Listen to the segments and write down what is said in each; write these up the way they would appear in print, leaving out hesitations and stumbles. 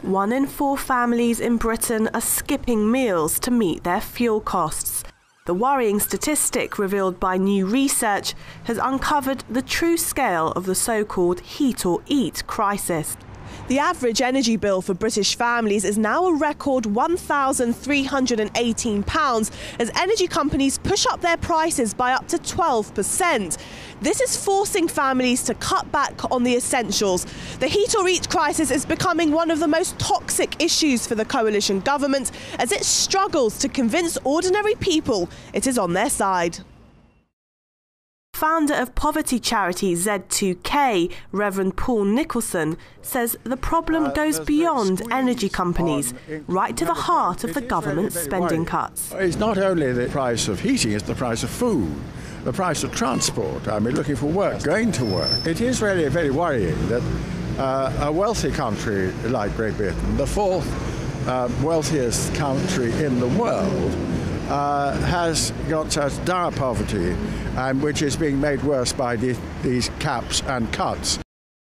1 in 4 families in Britain are skipping meals to meet their fuel costs. The worrying statistic revealed by new research has uncovered the true scale of the so-called heat or eat crisis. The average energy bill for British families is now a record £1,318 as energy companies push up their prices by up to 12%. This is forcing families to cut back on the essentials. The heat or eat crisis is becoming one of the most toxic issues for the coalition government as it struggles to convince ordinary people it is on their side. Founder of poverty charity Z2K, Reverend Paul Nicholson, says the problem goes beyond energy companies, right to the heart of the government's spending cuts. It's not only the price of heating, it's the price of food, the price of transport. I mean, looking for work, going to work. It is really very worrying that a wealthy country like Great Britain, the fourth wealthiest country in the world, has got such dire poverty, which is being made worse by these caps and cuts.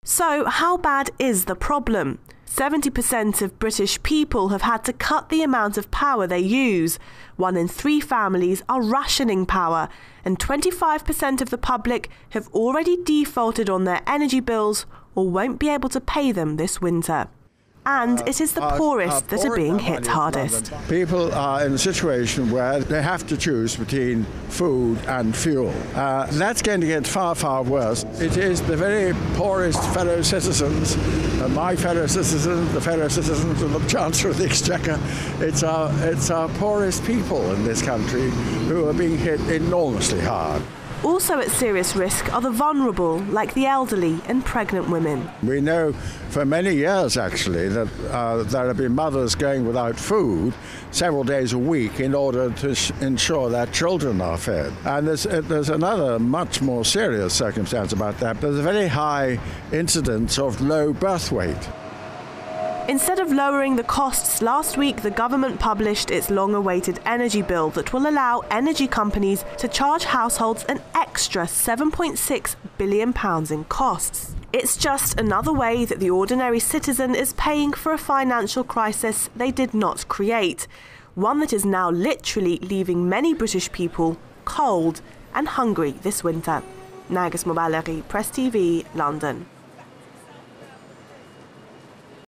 So how bad is the problem? 70% of British people have had to cut the amount of power they use. 1 in 3 families are rationing power, and 25% of the public have already defaulted on their energy bills or won't be able to pay them this winter. And it is the poorest that are being hit hardest. People are in a situation where they have to choose between food and fuel. That's going to get far, far worse. It is the very poorest fellow citizens, my fellow citizens, the fellow citizens of the Chancellor of the Exchequer. It's our poorest people in this country who are being hit enormously hard. Also at serious risk are the vulnerable, like the elderly and pregnant women. We know for many years, actually, that there have been mothers going without food several days a week in order to ensure that children are fed. And there's another much more serious circumstance about that. There's a very high incidence of low birth weight. Instead of lowering the costs, last week the government published its long-awaited energy bill that will allow energy companies to charge households an extra £7.6 billion in costs. It's just another way that the ordinary citizen is paying for a financial crisis they did not create, one that is now literally leaving many British people cold and hungry this winter. Nargess, Mobaleghi, Press TV, London.